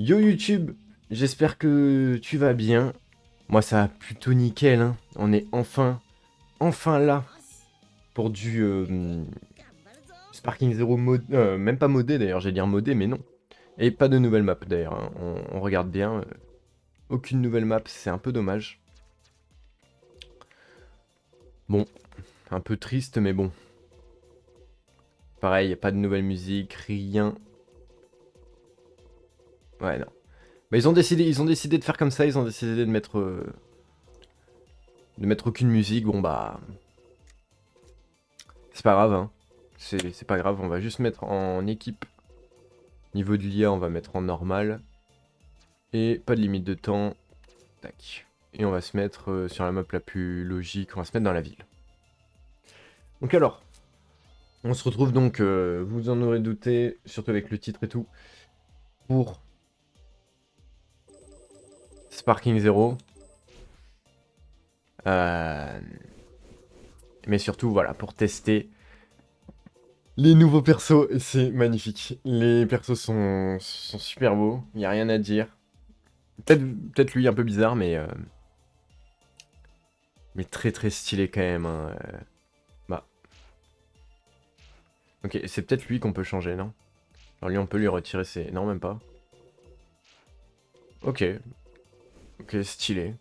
Yo YouTube, j'espère que tu vas bien. Moi ça va plutôt nickel, hein. On est enfin là pour du Sparking Zero mod, même pas modé d'ailleurs, j'allais dire modé mais non. Et pas de nouvelle map d'ailleurs, hein. On regarde bien, aucune nouvelle map, c'est un peu dommage. Bon, un peu triste mais bon. Pareil, pas de nouvelle musique, rien. Ouais non. Bah ils ont décidé de faire comme ça, ils ont décidé de mettre aucune musique, bon bah c'est pas grave, hein. C'est pas grave, on va juste mettre en équipe. Niveau de l'IA, on va mettre en normal. Et pas de limite de temps. Tac. Et on va se mettre sur la map la plus logique, on va se mettre dans la ville. Donc alors, on se retrouve donc, vous en aurez douté, surtout avec le titre et tout, pour Sparking Zero. Euh, mais surtout, voilà, pour tester les nouveaux persos, c'est magnifique. Les persos sont super beaux, il n'y a rien à dire. Peut-être lui un peu bizarre, mais très très stylé quand même, hein. Bah, ok, c'est peut-être lui qu'on peut changer, non? Alors lui, on peut lui retirer ses... Non, même pas. Ok, ok, stylé.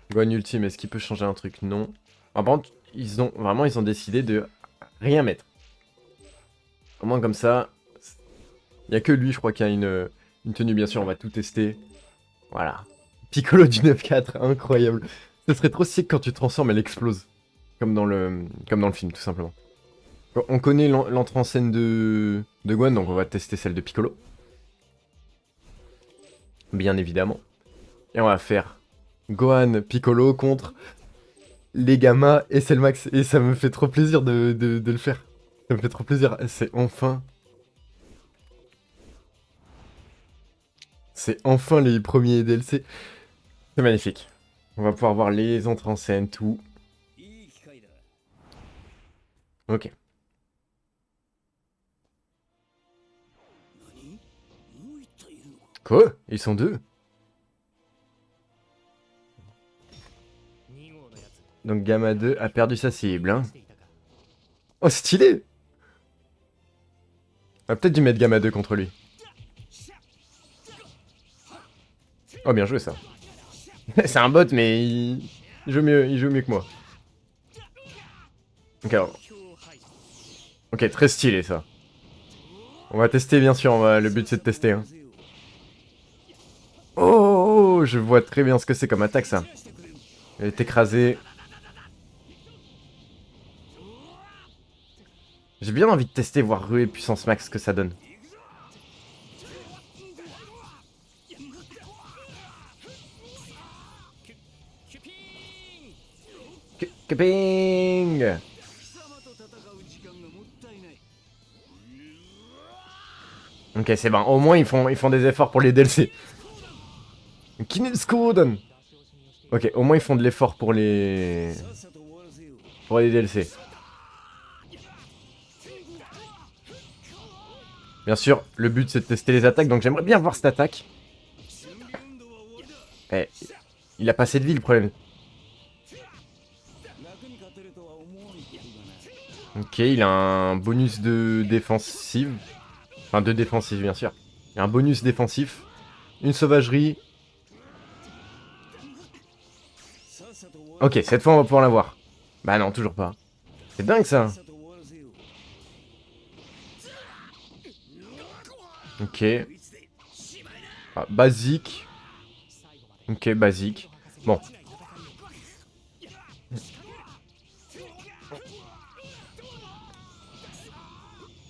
Gohan Ultime, est-ce qu'il peut changer un truc? Non. Ah, par contre, ils ont décidé de rien mettre. Au moins comme ça, il n'y a que lui, je crois, qui a une tenue. Bien sûr, on va tout tester. Voilà. Piccolo du 9-4, incroyable. Ce serait trop sick quand tu te transformes, elle explose. Comme dans le film, tout simplement. On connaît l'entrée en scène de Gohan, donc on va tester celle de Piccolo. Bien évidemment. Et on va faire Gohan Piccolo contre les Gamma et Cellmax. Et ça me fait trop plaisir de le faire. Ça me fait trop plaisir. C'est enfin... C'est enfin les premiers DLC. C'est magnifique. On va pouvoir voir les entrées en scène, tout. Ok. Quoi? Ils sont deux? Donc Gamma 2 a perdu sa cible, hein. Oh, stylé! On va peut-être dû mettre Gamma 2 contre lui. Oh, bien joué ça. C'est un bot, mais il joue mieux que moi. Ok, alors. Ok, très stylé ça. On va tester, bien sûr. Le but, c'est de tester, hein. Oh, oh, oh, je vois très bien ce que c'est comme attaque, ça. Elle est écrasée. J'ai bien envie de tester, voir Rue et Puissance Max, ce que ça donne. Ping! Ok, c'est bon. Au moins, ils font des efforts pour les DLC. Kinilskoden! Ok, au moins, ils font de l'effort pour les DLC. Bien sûr, le but, c'est de tester les attaques, donc j'aimerais bien voir cette attaque. Eh, il a pas assez de vie, le problème. Ok, il a un bonus de défensive. Enfin, de défensive, bien sûr. Il a un bonus défensif. Une sauvagerie. Ok, cette fois, on va pouvoir l'avoir. Bah non, toujours pas. C'est dingue, ça. Ok. Ah, basique. Ok, basique. Bon.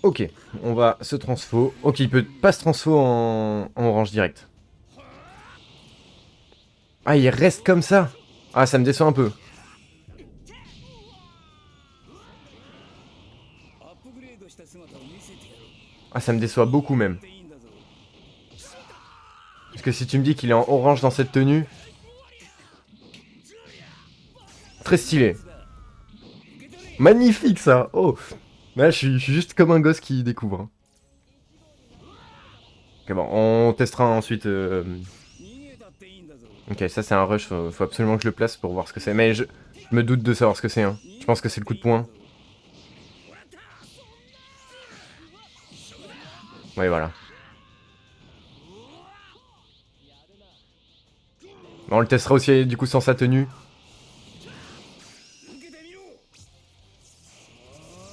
Ok, on va se transfo. Ok, il peut pas se transfo en orange direct. Ah, il reste comme ça. Ah, ça me déçoit un peu. Ah, ça me déçoit beaucoup même. Parce que si tu me dis qu'il est en orange dans cette tenue... Très stylé. Magnifique ça. Oh. Là, je suis juste comme un gosse qui découvre, hein. Ok, bon, on testera ensuite. Ok, ça c'est un rush, faut absolument que je le place pour voir ce que c'est. Mais je me doute de savoir ce que c'est. Hein. Je pense que c'est le coup de poing. Oui, voilà. Bon, on le testera aussi du coup sans sa tenue.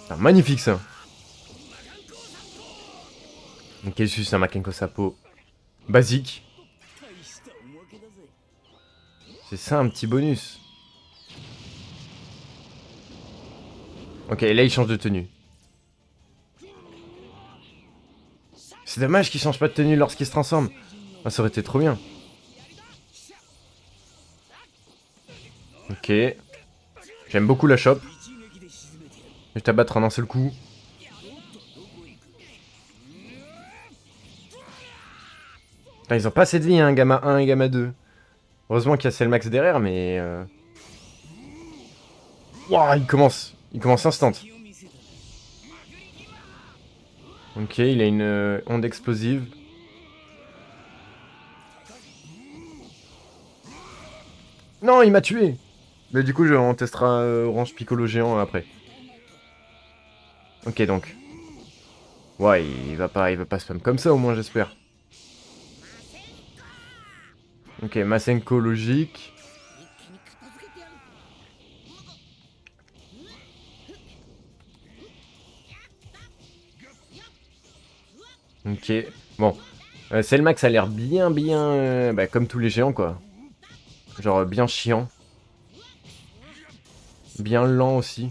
Ah, magnifique ça. Ok, juste un Makenko Sapo basique. C'est ça un petit bonus. Ok, là il change de tenue. C'est dommage qu'il change pas de tenue lorsqu'il se transforme. Ah, ça aurait été trop bien. Ok. J'aime beaucoup la chope. Je vais t'abattre en un seul coup. Putain, ils ont pas assez de vie, hein, Gamma 1 et Gamma 2. Heureusement qu'il y a Cellmax derrière, mais... Wouah, il commence. Il commence instant. Ok, il a une onde explosive. Non, il m'a tué. Mais du coup, on testera Orange Piccolo géant après. Ok, donc. Ouais, il va pas spam comme ça, au moins, j'espère. Ok, Masenko logique. Ok, bon. Cellmax a l'air bien, bah, comme tous les géants, quoi. Genre, bien chiant. Bien lent aussi.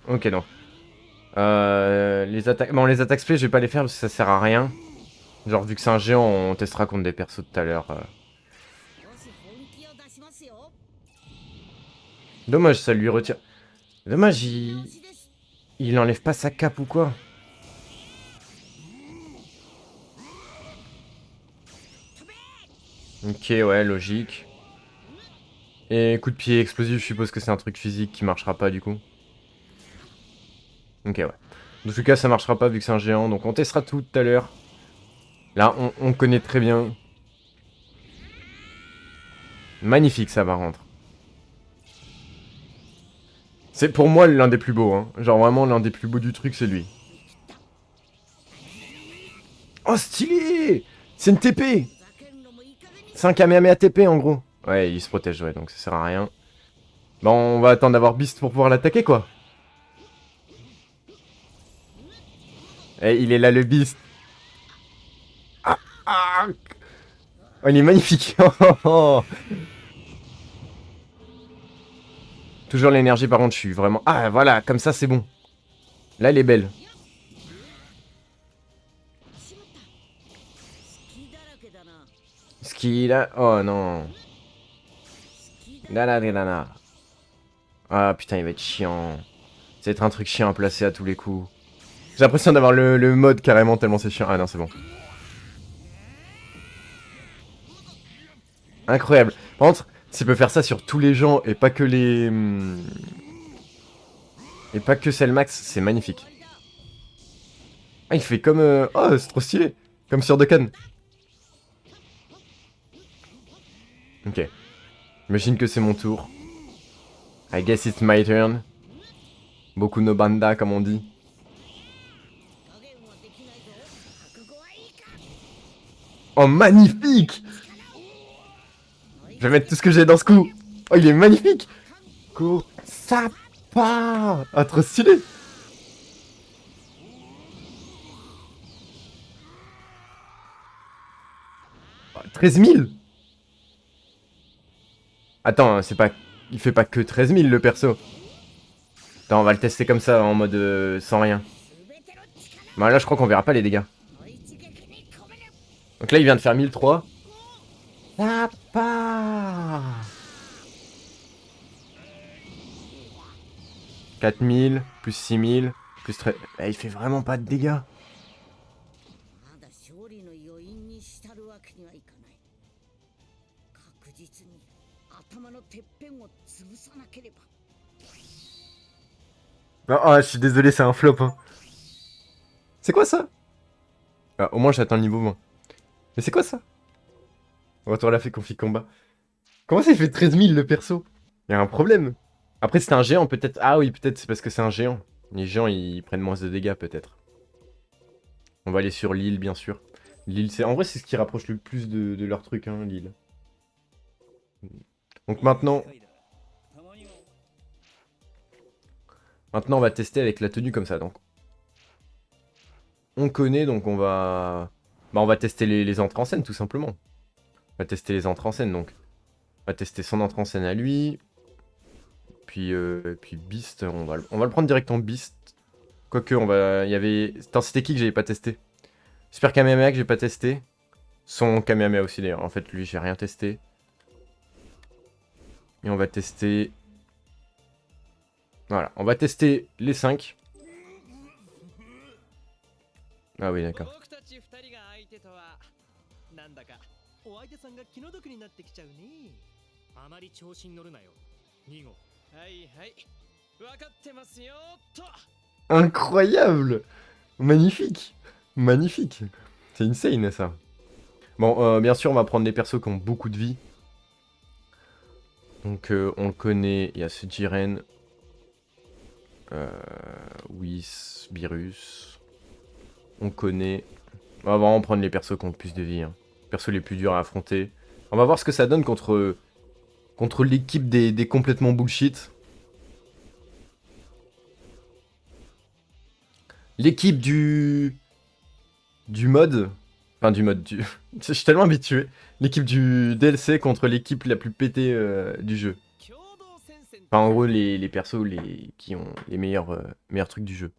Ok, non. Les attaques... Bon, les attaques spé, je vais pas les faire parce que ça sert à rien. Genre, vu que c'est un géant, on testera contre des persos tout à l'heure. Dommage, ça lui retire... Dommage, il enlève pas sa cape ou quoi. Ok, ouais, logique. Et coup de pied explosif, je suppose que c'est un truc physique qui marchera pas du coup. Ok, ouais. Dans tout cas, ça marchera pas vu que c'est un géant, donc on testera tout à l'heure. Là, on connaît très bien. Magnifique ça, par contre. C'est pour moi l'un des plus beaux, hein. Genre vraiment l'un des plus beaux du truc, c'est lui. Oh, stylé! C'est une TP! C'est un Kamehameha TP en gros. Ouais, il se protège, ouais, donc ça sert à rien. Bon, on va attendre d'avoir Beast pour pouvoir l'attaquer, quoi. Eh, il est là, le Beast. Ah, ah. Oh, il est magnifique. Toujours l'énergie, par contre, je suis vraiment... Ah, voilà, comme ça, c'est bon. Là, elle est belle. Ce qu'il a... Oh, non. Là. Ah, putain, il va être chiant. Ça va être un truc chiant à placer à tous les coups. J'ai l'impression d'avoir le mode carrément tellement c'est chiant. Ah non, c'est bon. Incroyable. Par contre, s'il peut faire ça sur tous les gens et pas que les... Et pas que Cellmax, c'est magnifique. Ah, il fait comme... Oh, c'est trop stylé. Comme sur Dokkan. Ok. J'imagine que c'est mon tour. I guess it's my turn. Beaucoup no banda, comme on dit. Oh, magnifique! Je vais mettre tout ce que j'ai dans ce coup. Oh, il est magnifique! Go Sapa! Ah, trop stylé! Oh, 13 000! Attends, c'est pas... Il fait pas que 13 000 le perso. Attends, on va le tester comme ça, en mode sans rien. Bon, là, je crois qu'on verra pas les dégâts. Donc là, il vient de faire 1003. Sapa! 4000, plus 6000, plus 13... Eh, il fait vraiment pas de dégâts. Ah, je suis désolé, c'est un flop. Hein. C'est quoi ça? Ah, au moins j'atteins le niveau 20. Mais c'est quoi ça? Retour à la fait config combat. Comment ça il fait 13 000 le perso? Y a un problème. Après c'était un géant peut-être. Ah oui peut-être c'est parce que c'est un géant. Les géants ils prennent moins de dégâts peut-être. On va aller sur l'île bien sûr. L'île c'est... En vrai c'est ce qui rapproche le plus de leur truc hein l'île. Donc maintenant... Maintenant on va tester avec la tenue comme ça donc. On connaît donc on va... Bah on va tester les entrées en scène tout simplement. On va tester les entrées en scène donc. On va tester son entrée en scène à lui. Puis Beast, on va le prendre direct en Beast. Quoique, on va. Il y avait. C'était qui que j'avais pas testé? Super Kamehameha que j'ai pas testé. Son Kamehameha aussi d'ailleurs. En fait, lui, j'ai rien testé. Et on va tester. Voilà, on va tester les 5. Ah oui, d'accord. Incroyable! Magnifique! Magnifique! C'est insane ça. Bon, bien sûr, on va prendre des persos qui ont beaucoup de vie. Donc, on le connaît. Il y a ce Jiren. Whis, Beerus. On connaît. On va vraiment prendre les persos qui ont le plus de vie. Hein. Les persos les plus durs à affronter. On va voir ce que ça donne contre l'équipe des complètement bullshit. L'équipe du mode. Enfin, du mode. Je suis tellement habitué. L'équipe du DLC contre l'équipe la plus pétée du jeu. Enfin, en gros, les persos qui ont les meilleurs trucs du jeu.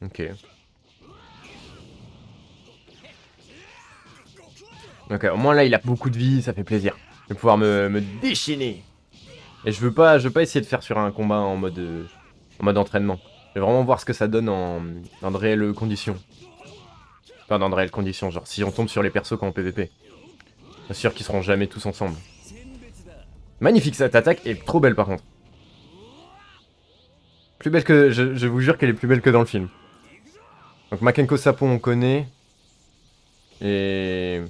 Ok. Ok, au moins là, il a beaucoup de vie, ça fait plaisir. Je vais pouvoir me déchaîner. Et je veux pas essayer de faire sur un combat en mode entraînement. Je vais vraiment voir ce que ça donne dans de réelles conditions. Enfin, dans de réelles conditions, genre si on tombe sur les persos qui ont en PVP. Bien sûr qu'ils seront jamais tous ensemble. Magnifique, cette attaque est trop belle par contre. Plus belle que... Je vous jure qu'elle est plus belle que dans le film. Donc Makenko Sapo on connaît. Et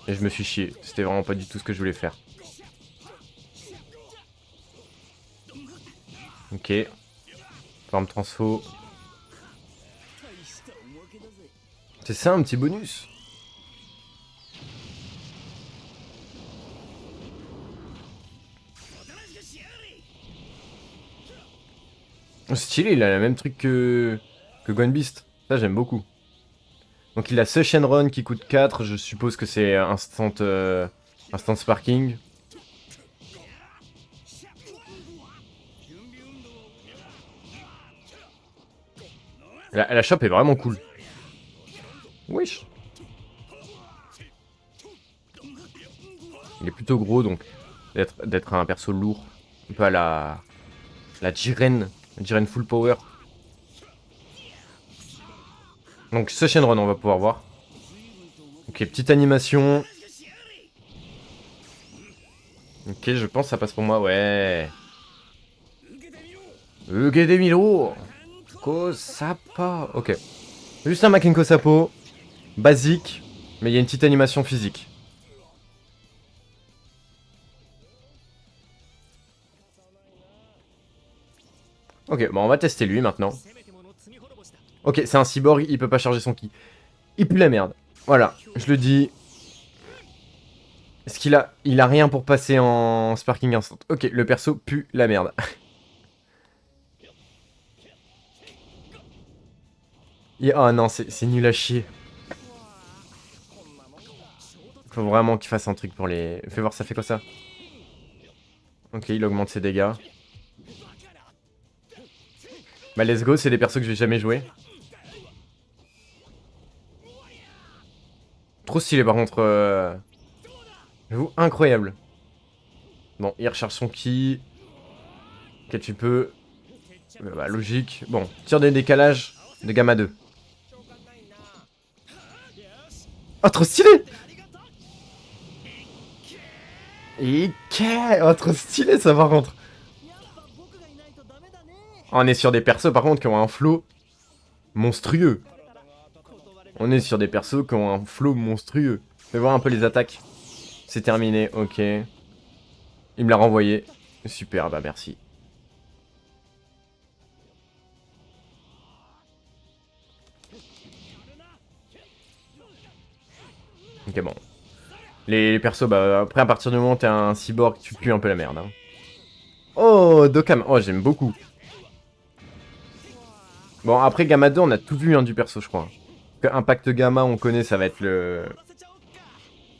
je me suis chié. C'était vraiment pas du tout ce que je voulais faire. Ok. Forme transfo. C'est ça un petit bonus. Stylé, il a le même truc que Gone Beast. Ça j'aime beaucoup. Donc il a ce Shenron qui coûte 4, je suppose que c'est instant sparking. La shop est vraiment cool. Wesh. Il est plutôt gros donc d'être un perso lourd. Un peu à la Jiren. Jiren full power. Donc ce Shenron on va pouvoir voir. Ok, petite animation. Ok, je pense que ça passe pour moi, ouais. Ugedemiro Kosapa. Ok. Juste un Makenko Sapo. Basique. Mais il y a une petite animation physique. Ok, bon on va tester lui maintenant. Ok, c'est un cyborg, il peut pas charger son ki. Il pue la merde. Voilà, je le dis. Est-ce qu'il a... Il a rien pour passer en Sparking Instant. Ok, le perso pue la merde. Oh non, c'est nul à chier. Faut vraiment qu'il fasse un truc pour les... Fais voir, ça fait quoi ça? Ok, il augmente ses dégâts. Bah let's go, c'est des persos que j'ai jamais joué. Trop stylé par contre. J'avoue, incroyable. Bon, il recharge son ki. Ok, tu peux. Bah, logique. Bon, tir de décalage de Gamma 2. Oh, trop stylé! Oh, trop stylé ça par contre. On est sur des persos par contre qui ont un flow monstrueux. On est sur des persos qui ont un flow monstrueux. Fais voir un peu les attaques. C'est terminé, ok. Il me l'a renvoyé. Super, bah merci. Ok, bon. Les persos, bah après à partir du moment où t'es un cyborg, tu pues un peu la merde. Hein. Oh, Dokam. Oh, j'aime beaucoup. Bon, après Gamma 2, on a tout vu hein, du perso, je crois. Impact Gamma, on connaît, ça va être le...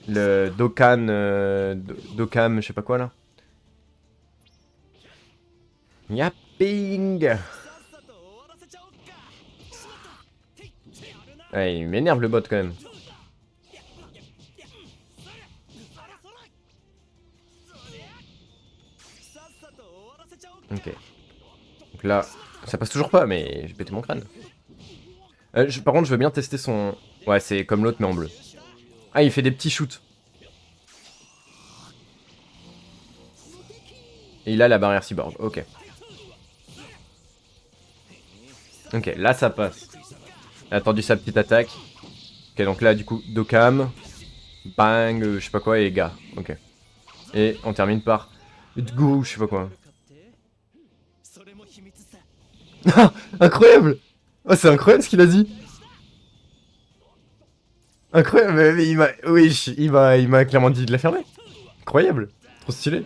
Le Dokkan... Dokam, je sais pas quoi, là. Yapping. Ouais, il m'énerve le bot, quand même. Ok. Donc là, ça passe toujours pas, mais j'ai pété mon crâne. Par contre, je veux bien tester son... Ouais, c'est comme l'autre, mais en bleu. Ah, il fait des petits shoots. Et il a la barrière cyborg, ok. Ok, là ça passe. Il a attendu sa petite attaque. Ok, donc là, du coup, Dokam. Bang, je sais pas quoi, et gars. Ok. Et on termine par... Go, je sais pas quoi. Ah, incroyable! Oh, c'est incroyable ce qu'il a dit! Incroyable, mais il m'a... Oui, il m'a clairement dit de la fermer. Incroyable! Trop stylé.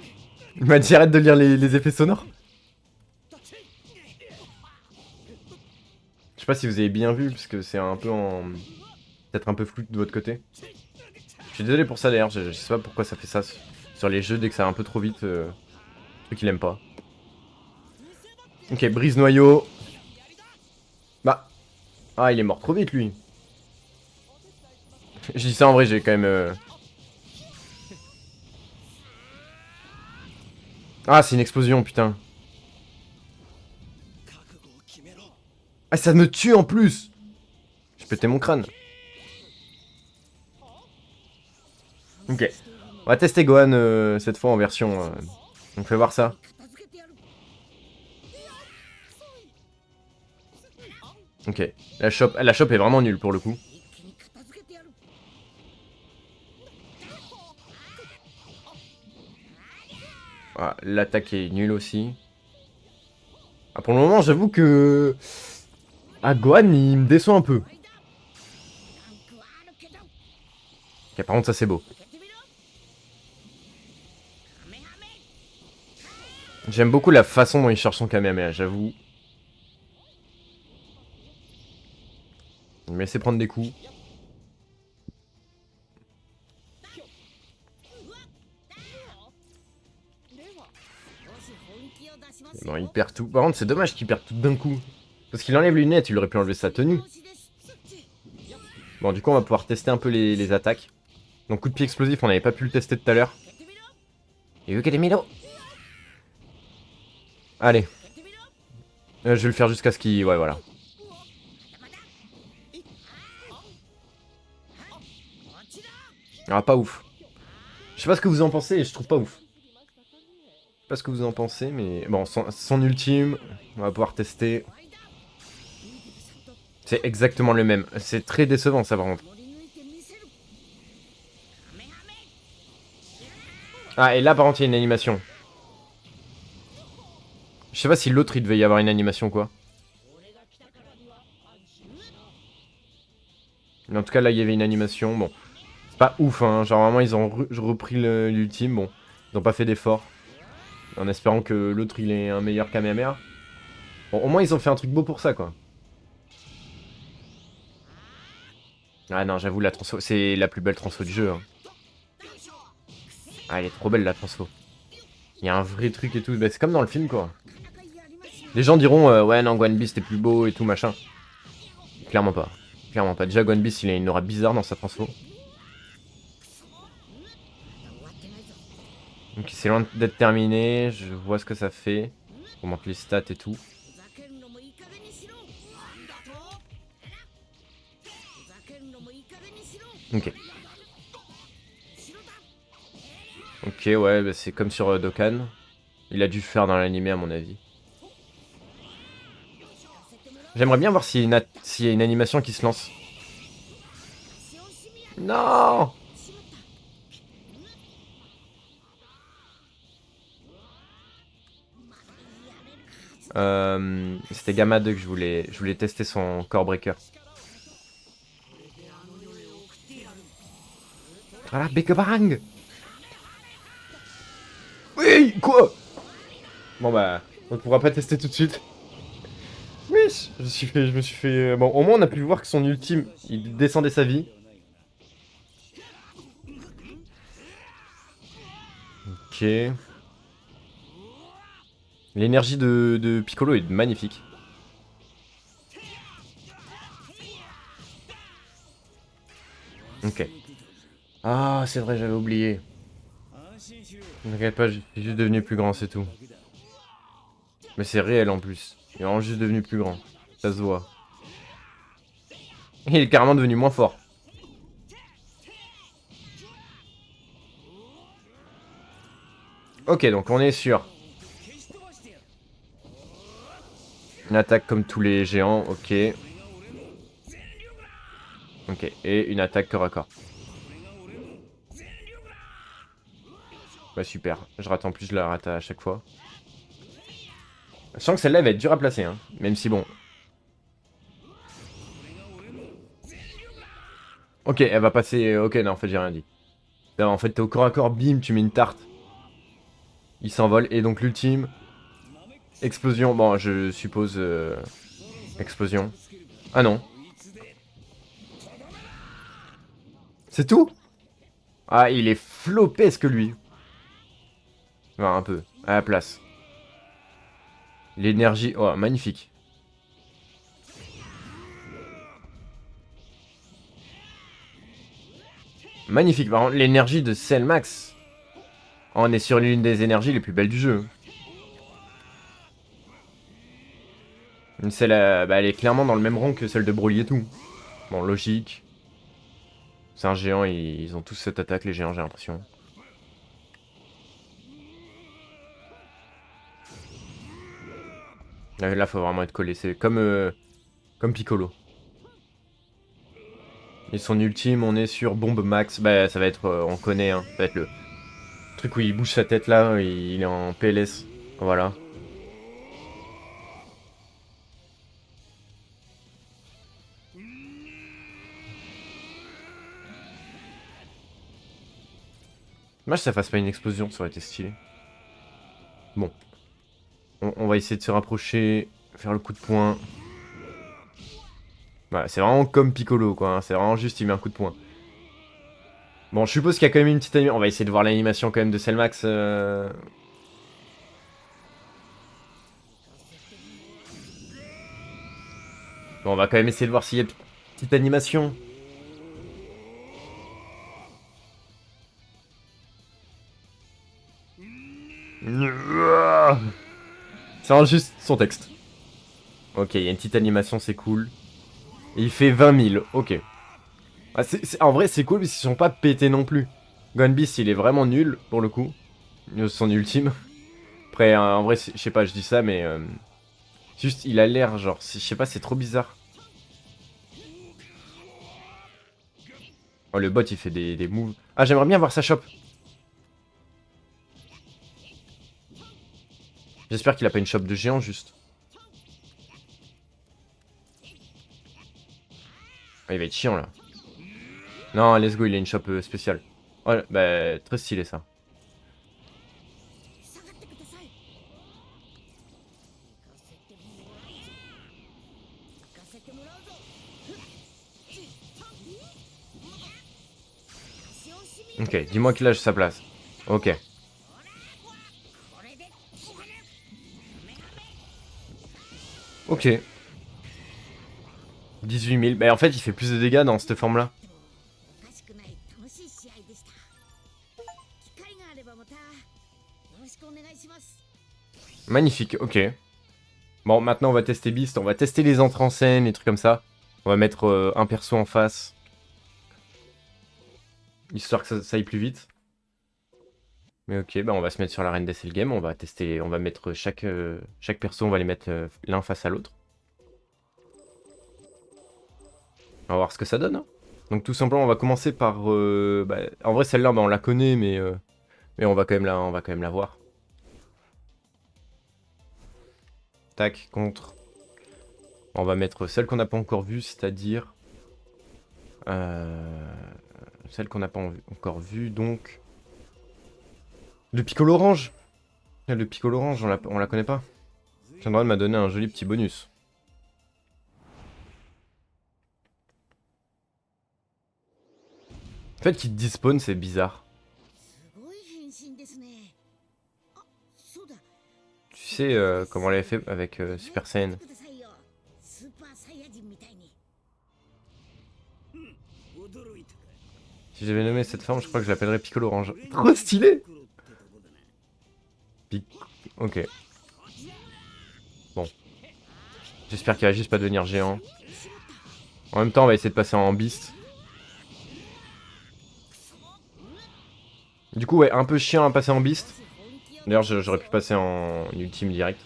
Il m'a dit arrête de lire les effets sonores. Je sais pas si vous avez bien vu, parce que c'est un peu en... Peut-être un peu flou de votre côté. Je suis désolé pour ça d'ailleurs, je sais pas pourquoi ça fait ça sur les jeux dès que ça va un peu trop vite. Truc qu'il aime pas. Ok, brise noyau. Bah. Ah, il est mort trop vite lui. Je dis ça en vrai, j'ai quand même... Ah, c'est une explosion, putain. Ah, ça me tue en plus. J'ai pété mon crâne. Ok. On va tester Gohan cette fois en version... On fait voir ça. Ok. La shop est vraiment nulle pour le coup. Ah, l'attaque est nulle aussi. Ah, pour le moment, j'avoue que... Ah, Gohan, il me déçoit un peu. Ok, par contre, ça c'est beau. J'aime beaucoup la façon dont il cherche son Kamehameha, j'avoue. Il me laissait prendre des coups. Bon, il perd tout. Par contre, c'est dommage qu'il perde tout d'un coup. Parce qu'il enlève les lunettes, il aurait pu enlever sa tenue. Bon, du coup, on va pouvoir tester un peu les attaques. Donc, coup de pied explosif, on n'avait pas pu le tester tout à l'heure. Et Ukademilo. Allez. Je vais le faire jusqu'à ce qu'il... Ouais, voilà. Ah, pas ouf. Je sais pas ce que vous en pensez, je trouve pas ouf. Je sais pas ce que vous en pensez, mais... Bon, son ultime, on va pouvoir tester. C'est exactement le même. C'est très décevant, ça, par contre. Ah, et là, par contre, il y a une animation. Je sais pas si l'autre, il devait y avoir une animation, quoi. Mais en tout cas, là, il y avait une animation. Bon, c'est pas ouf, hein. Genre, vraiment, ils ont repris l'ultime. Bon, ils ont pas fait d'effort. En espérant que l'autre, il ait un meilleur Kamehameha. Bon, au moins, ils ont fait un truc beau pour ça, quoi. Ah non, j'avoue, la transfo, c'est la plus belle transfo du jeu. Hein. Ah, elle est trop belle, la transfo. Il y a un vrai truc et tout. Bah, c'est comme dans le film, quoi. Les gens diront, ouais, non, One Beast est plus beau et tout, machin. Clairement pas. Clairement pas. Déjà, One Beast, il a une aura bizarre dans sa transfo. Donc, c'est loin d'être terminé. Je vois ce que ça fait. On montre les stats et tout. Ok. Ok, ouais, bah c'est comme sur Dokkan. Il a dû le faire dans l'animé à mon avis. J'aimerais bien voir s'il y a une animation qui se lance. Non. C'était Gamma 2 que je voulais tester son Core Breaker. Voilà, Big Bang. Oui, quoi? Bon bah, on ne pourra pas tester tout de suite. Oui, je me suis fait... Bon, au moins on a pu voir que son ultime, il descendait sa vie. Ok. L'énergie de Piccolo est magnifique. Ok. Ah, c'est vrai, j'avais oublié. Ne t'inquiète pas, je suis juste devenu plus grand, c'est tout. Mais c'est réel en plus. Il est vraiment juste devenu plus grand. Ça se voit. Il est carrément devenu moins fort. Ok, donc on est sur une attaque comme tous les géants, ok. Ok, et une attaque corps à corps. Ouais, super. Je rate en plus, je la rate à chaque fois. Je sens que celle-là va être dure à placer, hein. Même si bon. Ok, elle va passer. Ok, non, en fait, j'ai rien dit. Non, en fait, t'es au corps à corps, bim, tu mets une tarte. Il s'envole, et donc l'ultime. Explosion. Bon, je suppose. Explosion. Ah non. C'est tout? Ah, il est flopesque, lui. Enfin, un peu. À la place. L'énergie. Oh, magnifique. Magnifique. Par contre, l'énergie de Cellmax. On est sur l'une des énergies les plus belles du jeu. Celle, bah, elle est clairement dans le même rang que celle de Broly et tout. Bon, logique. C'est un géant, ils ont tous cette attaque, les géants, j'ai l'impression. Là, faut vraiment être collé. C'est comme Piccolo. Et son ultime, on est sur bombe max. Bah, ça va être, on connaît, hein. Ça va être le truc où il bouge sa tête là, il est en PLS. Voilà. Dommage que ça fasse pas une explosion, ça aurait été stylé. Bon. On va essayer de se rapprocher, faire le coup de poing. Voilà, c'est vraiment comme Piccolo, quoi. Hein. C'est vraiment juste, il met un coup de poing. Bon, je suppose qu'il y a quand même une petite animation. On va essayer de voir l'animation quand même de Cellmax. Bon, on va quand même essayer de voir s'il y a une petite animation. C'est vraiment juste son texte. Ok, il y a une petite animation, c'est cool. Et il fait 20 000, ok. Ah, en vrai, c'est cool, mais ils sont pas pétés non plus. Gunbeast, il est vraiment nul, pour le coup. Son ultime. Après, en vrai, je sais pas, je dis ça, mais... juste, il a l'air, genre, je sais pas, c'est trop bizarre. Oh, le bot, il fait des moves. Ah, j'aimerais bien voir sa shop. J'espère qu'il a pas une shop de géant, juste. Ah, il va être chiant, là. Non, let's go, il a une shop spéciale. Oh, bah, très stylé, ça. Ok, dis-moi qu'il lâche sa place. Ok. Ok. 18 000. Bah, en fait, il fait plus de dégâts dans cette forme-là. Magnifique, ok. Bon, maintenant, on va tester Beast. On va tester les entrées en scène, les trucs comme ça. On va mettre un perso en face. histoire que ça aille plus vite. Mais ok, bah on va se mettre sur l'arène d'SL Game, on va tester, on va mettre chaque perso, on va les mettre l'un face à l'autre. On va voir ce que ça donne, hein. Donc tout simplement, on va commencer par... en vrai, celle-là, bah, on la connaît, mais on va quand même la voir. Tac, contre. On va mettre celle qu'on n'a pas encore vue, c'est-à-dire... celle qu'on n'a pas encore vue, donc... Le Piccolo Orange. Le Piccolo Orange, on la connaît pas. Chandran m'a donné un joli petit bonus. Le fait qu'il despawn, c'est bizarre. Tu sais comment on l'avait fait avec Super Saiyan. Si j'avais nommé cette forme, je crois que je l'appellerais Piccolo Orange. Trop stylé. Ok. Bon. J'espère qu'il va juste pas devenir géant. En même temps, on va essayer de passer en Beast. Du coup, ouais, un peu chiant à passer en Beast. D'ailleurs, j'aurais pu passer en ultime direct.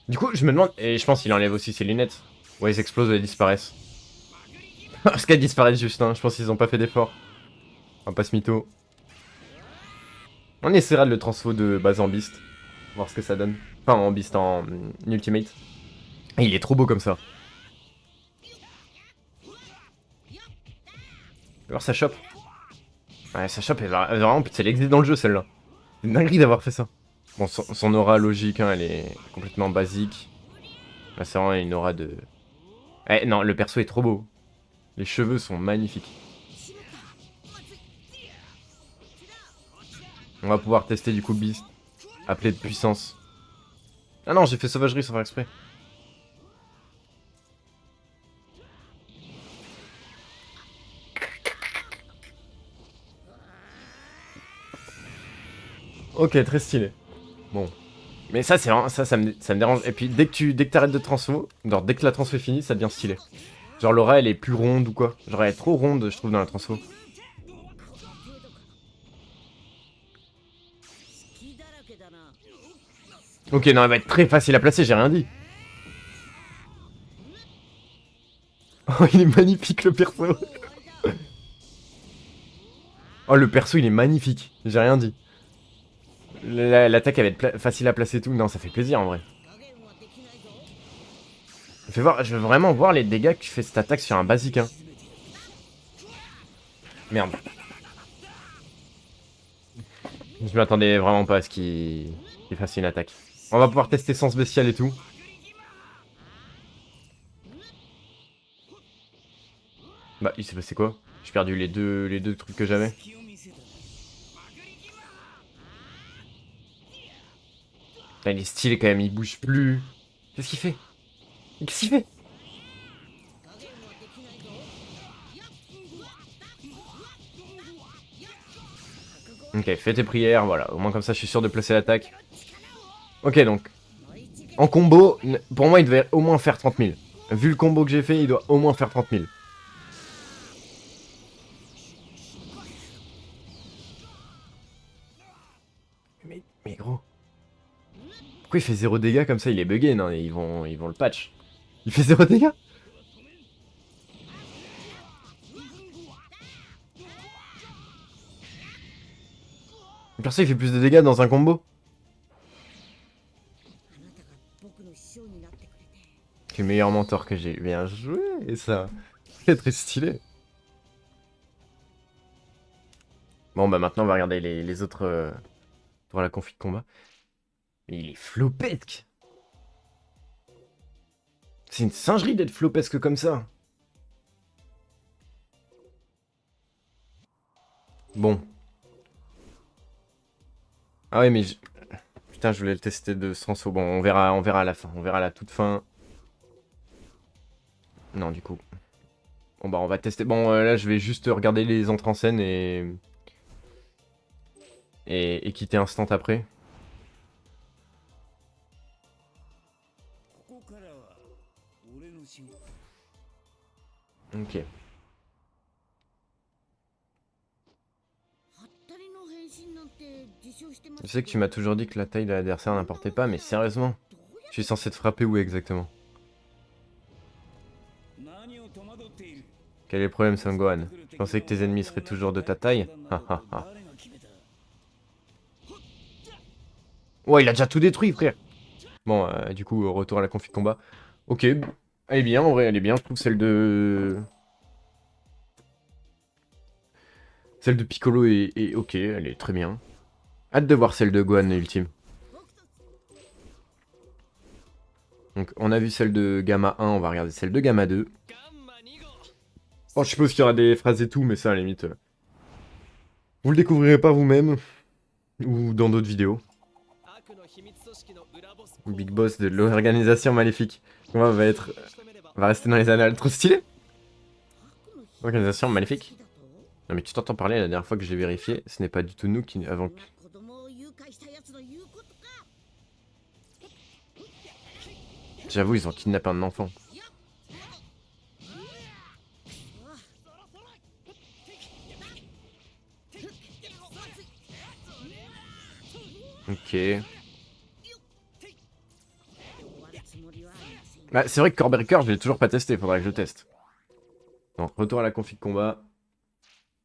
Du coup, je me demande, et je pense qu'il enlève aussi ses lunettes. Ouais, ils explosent ou elles disparaissent. Parce qu'elles disparaissent juste, hein. Je pense qu'ils ont pas fait d'effort. On va pas se mytho. On essaiera de le transfo de base en Beast. Voir ce que ça donne. Enfin, en Beast, en Ultimate. Et il est trop beau comme ça. Alors ça chope. Ouais, ça chope, elle va vraiment, c'est l'exit dans le jeu celle-là. C'est une dinguerie d'avoir fait ça. Bon, son aura logique, hein, elle est complètement basique. Là, c'est vraiment une aura de... Eh non, le perso est trop beau. Les cheveux sont magnifiques. On va pouvoir tester du coup Beast. Appelé de puissance. Ah non, j'ai fait sauvagerie sans faire exprès. Ok, très stylé. Bon. Mais ça, c'est vraiment, ça me dérange. Et puis, dès que t'arrêtes de transfo, genre dès que la transfo est finie, ça devient stylé. Genre l'aura, elle est plus ronde ou quoi. Genre elle est trop ronde, je trouve, dans la transfo. Ok, non, elle va être très facile à placer, j'ai rien dit. Oh, il est magnifique le perso. Oh, le perso, il est magnifique. J'ai rien dit. L'attaque, elle va être facile à placer et tout. Non, ça fait plaisir en vrai. Je veux vraiment voir les dégâts que fait cette attaque sur un basique, hein. Merde. Je m'attendais vraiment pas à ce qu'il fasse une attaque. On va pouvoir tester sans spécial et tout. Bah, il s'est passé quoi? J'ai perdu les deux trucs que j'avais. Putain, il est stylé quand même, il bouge plus. Qu'est-ce qu'il fait? Qu'est-ce qu'il fait? Ok, fais tes prières, voilà. Au moins comme ça, je suis sûr de placer l'attaque. Ok, donc, en combo, pour moi, il devait au moins faire 30 000. Vu le combo que j'ai fait, il doit au moins faire 30 000. Mais gros, pourquoi il fait 0 dégâts comme ça? Il est bugué, non? Ils vont le patch. Il fait 0 dégâts? Le perso, il fait plus de dégâts dans un combo. C'est le meilleur mentor que j'ai. Bien joué, ça. Très très stylé. Bon, bah maintenant, on va regarder les autres pour la config de combat. Mais il est flopesque. C'est une singerie d'être flopesque comme ça. Bon. Ah ouais, mais... Putain, je voulais le tester de Sanso. Bon, on verra à la fin. On verra à la toute fin. Non, du coup. Bon, bah, on va tester. Bon, là, je vais juste regarder les entrées en scène et quitter instant après. Ok. Je sais que tu m'as toujours dit que la taille de l'adversaire n'importait pas, mais sérieusement, je suis censé te frapper où exactement? Quel est le problème, Son Gohan? Tu pensais que tes ennemis seraient toujours de ta taille? Ha. Ouais, il a déjà tout détruit, frère. Bon, du coup, retour à la config combat. Ok, elle est bien, en vrai, elle est bien. Je trouve celle de... Celle de Piccolo est ok, elle est très bien. Hâte de voir celle de Gohan ultime. Donc, on a vu celle de Gamma 1, on va regarder celle de Gamma 2. Bon, je suppose qu'il y aura des phrases et tout, mais ça, à la limite... vous le découvrirez pas vous-même, ou dans d'autres vidéos. Big Boss de l'organisation maléfique. On va rester dans les annales. Trop stylé. Organisation maléfique. Non mais tu t'entends parler, la dernière fois que j'ai vérifié, ce n'est pas du tout nous qui... avant que... J'avoue, ils ont kidnappé un enfant. Ok. Bah, c'est vrai que Core Breaker, je l'ai toujours pas testé, faudrait que je le teste. Bon, retour à la config combat.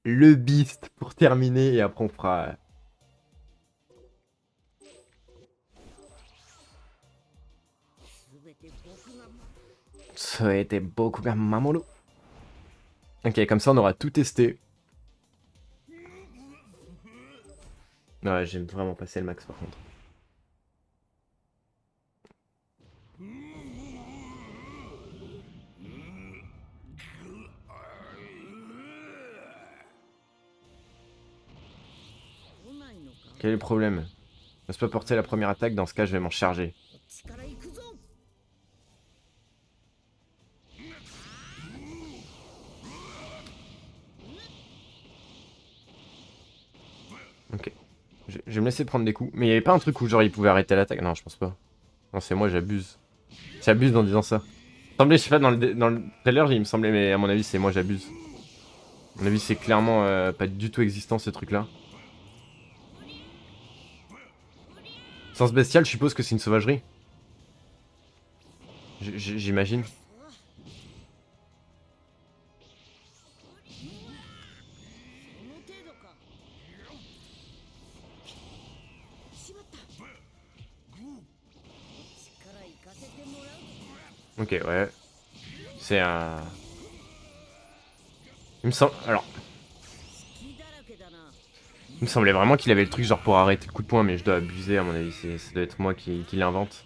Le Beast pour terminer, et après on fera... Ça a été beaucoup de Mamoru. Ok, comme ça on aura tout testé. Ouais, j'aime vraiment passer le max par contre. Quel est le problème? Ne pas porter la première attaque, dans ce cas je vais m'en charger. Ok. Je vais me laisser prendre des coups. Mais il n'y avait pas un truc où genre il pouvait arrêter l'attaque? Non, je pense pas. Non, c'est moi, j'abuse. J'abuse en disant ça. Il me semblait, je sais pas, dans le trailer, il me semblait, mais à mon avis, c'est moi, j'abuse. À mon avis, c'est clairement pas du tout existant, ce truc-là. Sens bestial, je suppose que c'est une sauvagerie. J'imagine. Ok, ouais. C'est un... Il me semble... Alors... Il me semblait vraiment qu'il avait le truc genre pour arrêter le coup de poing, mais je dois abuser, à mon avis. Ça doit être moi qui l'invente.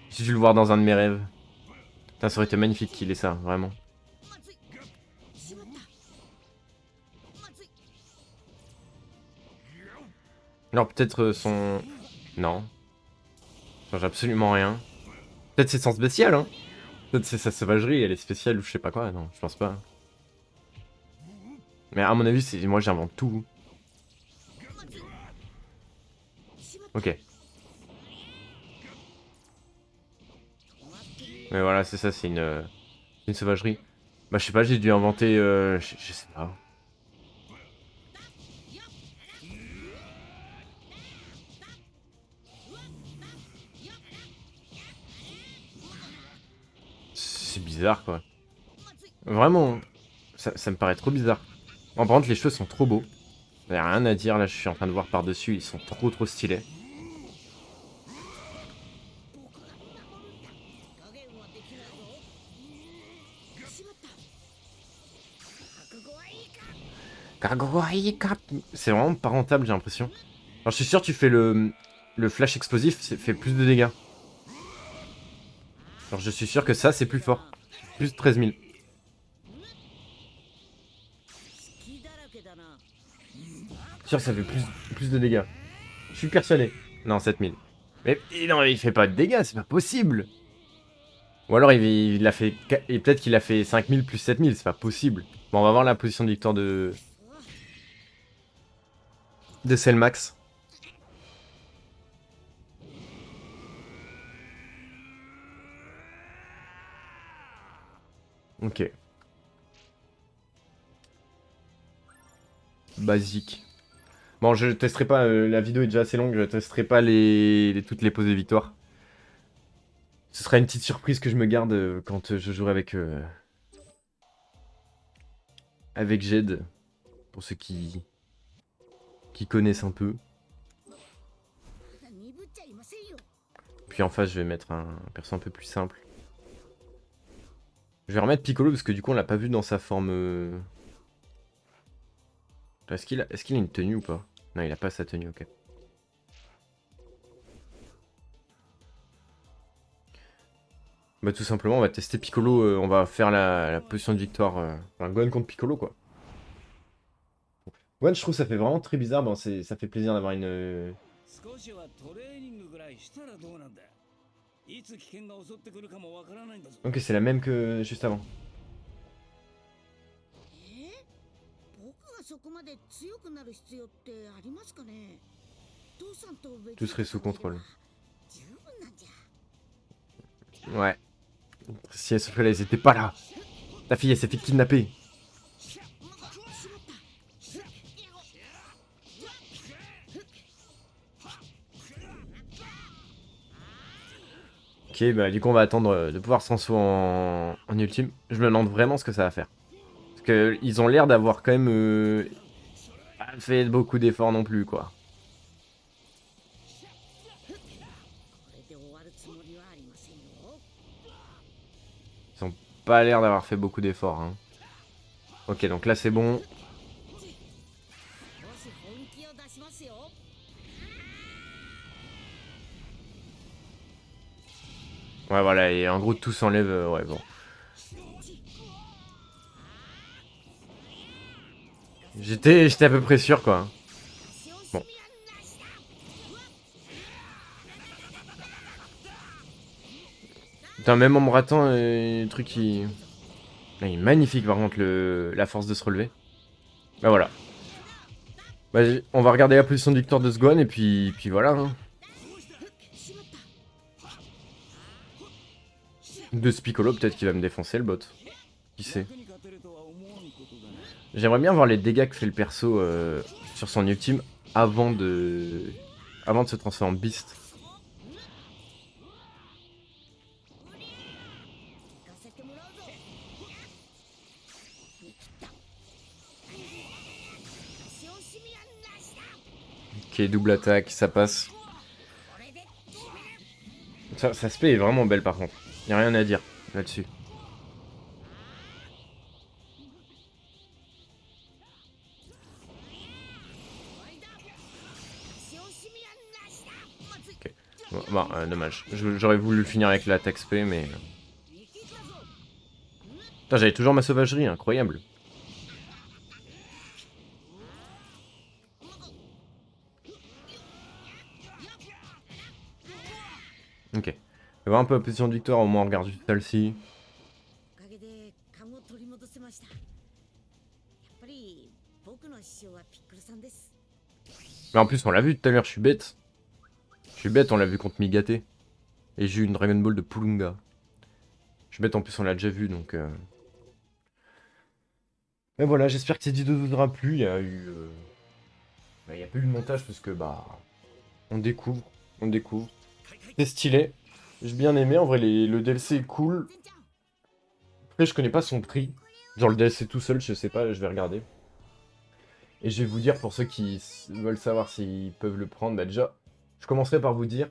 J'ai dû le voir dans un de mes rêves. Putain, ça aurait été magnifique qu'il ait ça, vraiment. Alors peut-être son... Non. Ça change absolument rien. Peut-être c'est son spécial, hein. Peut-être c'est sa sauvagerie, elle est spéciale ou je sais pas quoi. Non, je pense pas. Mais à mon avis, c'est moi j'invente tout. Ok. Mais voilà, c'est ça, c'est une sauvagerie. Bah je sais pas, j'ai dû inventer... je sais pas. C'est bizarre, quoi. Vraiment, ça me paraît trop bizarre. Bon, par contre, les cheveux sont trop beaux. Y'a rien à dire, là, je suis en train de voir par-dessus, ils sont trop stylés. C'est vraiment pas rentable, j'ai l'impression. Alors, je suis sûr, tu fais le flash explosif, fait plus de dégâts. Alors, je suis sûr que ça, c'est plus fort. Plus de 13 000. Je suis sûr que ça fait plus de dégâts. Je suis persuadé. Non, 7000. Mais non, il fait pas de dégâts, c'est pas possible. Ou alors il a fait... Et peut-être qu'il a fait 5000 plus 7000, c'est pas possible. Bon, on va voir la position de victoire de Selmax. Ok. Basique. Bon, je testerai pas, la vidéo est déjà assez longue, je testerai pas toutes les poses de victoire. Ce sera une petite surprise que je me garde quand je jouerai avec Jed, pour ceux qui connaissent un peu. Puis en face, je vais mettre un perso un peu plus simple. Je vais remettre Piccolo parce que du coup, on l'a pas vu dans sa forme. Est-ce qu'il a une tenue ou pas? Non, il a pas sa tenue, ok. Bah tout simplement, on va tester Piccolo, on va faire la position de victoire. Enfin, Gohan contre Piccolo, quoi. Gohan, je trouve ça fait vraiment très bizarre, bon, ça fait plaisir d'avoir une... Ok, c'est la même que juste avant. Tout serait sous contrôle. Ouais. Si, sauf que là, ils étaient pas là. Ta fille, elle s'est fait kidnapper. Ok, bah du coup, on va attendre de pouvoir se transformer en ultime. Je me demande vraiment ce que ça va faire. Parce que ils ont l'air d'avoir quand même pas fait beaucoup d'efforts non plus, quoi. Ils ont pas l'air d'avoir fait beaucoup d'efforts, hein. Ok, donc là, c'est bon. Ouais, voilà, et en gros, tout s'enlève. Ouais, bon. J'étais à peu près sûr, quoi. Bon. Putain, même en me ratant, le truc qui... Ah, il est magnifique, par contre, la force de se relever. Bah voilà. Bah, on va regarder la position de victoire de Sgohan, et puis voilà. Hein. De Spiccolo, peut-être qu'il va me défoncer, le bot. Qui sait. J'aimerais bien voir les dégâts que fait le perso sur son ultime avant de se transformer en Beast. Ok, double attaque, ça passe. Ça se est vraiment belle par contre. Y'a rien à dire là-dessus. Ok. Bon, dommage. J'aurais voulu le finir avec l'attaque SP, mais... Putain, j'avais toujours ma sauvagerie, incroyable. Ok. On va voir un peu la position de victoire, au moins on regarde juste celle-ci. Mais en plus, on l'a vu tout à l'heure, je suis bête. Je suis bête, on l'a vu contre Migate. Et j'ai eu une Dragon Ball de Pulunga. Je suis bête, en plus, on l'a déjà vu, donc... Mais voilà, j'espère que cette vidéo vous aura plu. Il y a eu... Bah, il y a pas eu de montage, parce que, bah... On découvre. On découvre. C'est stylé. J'ai bien aimé, en vrai, le DLC est cool. Après, je connais pas son prix. Genre, le DLC tout seul, je sais pas, je vais regarder. Et je vais vous dire, pour ceux qui veulent savoir s'ils peuvent le prendre, bah déjà, je commencerai par vous dire,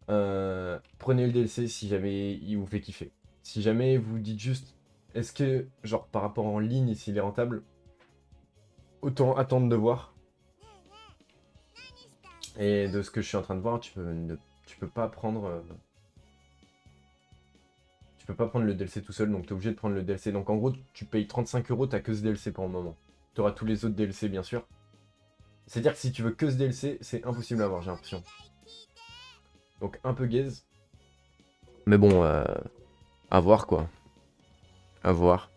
prenez le DLC si jamais il vous fait kiffer. Si jamais vous dites juste, est-ce que, genre, par rapport en ligne, s'il est rentable, autant attendre de voir. Et de ce que je suis en train de voir, tu peux pas prendre... tu peux pas prendre le DLC tout seul, donc t'es obligé de prendre le DLC. Donc en gros, tu payes 35 €, t'as que ce DLC pour le moment. T'auras tous les autres DLC, bien sûr. C'est-à-dire que si tu veux que ce DLC, c'est impossible à avoir, j'ai l'impression. Donc un peu gaze. Mais bon, à voir quoi. À voir.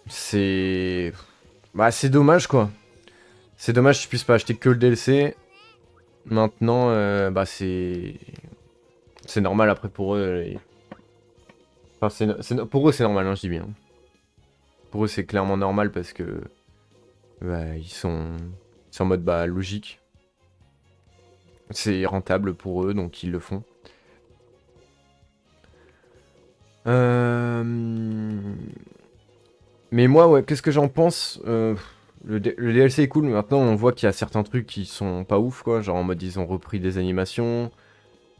C'est... Bah c'est dommage quoi. C'est dommage que je puisse pas acheter que le DLC. Maintenant, bah c'est... C'est normal après pour eux. Enfin, pour eux c'est normal, hein, je dis bien. Pour eux c'est clairement normal parce que... bah, c'est en mode bah logique. C'est rentable pour eux, donc ils le font. Mais moi, ouais, qu'est-ce que j'en pense? Le DLC est cool, mais maintenant on voit qu'il y a certains trucs qui sont pas ouf, quoi. Genre en mode ils ont repris des animations,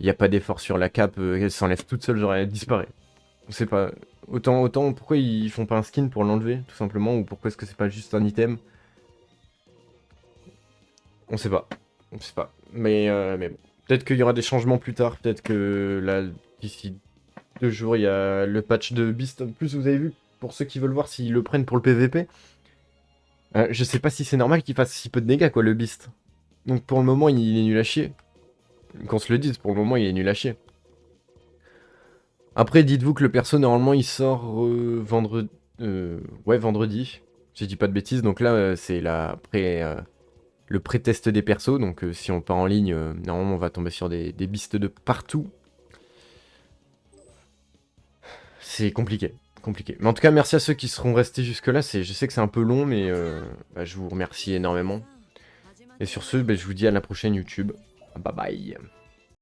il n'y a pas d'effort sur la cape, elle s'enlève toute seule, genre elle disparaît. On sait pas. Autant pourquoi ils font pas un skin pour l'enlever, tout simplement, ou pourquoi est-ce que c'est pas juste un item? On sait pas. On sait pas. Mais bon. Peut-être qu'il y aura des changements plus tard, peut-être que là, d'ici 2 jours, il y a le patch de Beast. En plus, vous avez vu, pour ceux qui veulent voir s'ils le prennent pour le PVP, je sais pas si c'est normal qu'il fasse si peu de dégâts, quoi, le Beast. Donc pour le moment, il est nul à chier. Qu'on se le dise, pour le moment, il est nul à chier. Après, dites-vous que le perso, normalement, il sort vendredi. Ouais, vendredi. Si je dis pas de bêtises. Donc là, c'est le pré-test des persos. Donc si on part en ligne, normalement, on va tomber sur des beasts de partout. C'est compliqué. Compliqué. Mais en tout cas, merci à ceux qui seront restés jusque-là. Je sais que c'est un peu long, mais bah, je vous remercie énormément. Et sur ce, bah, je vous dis à la prochaine YouTube. Bye bye.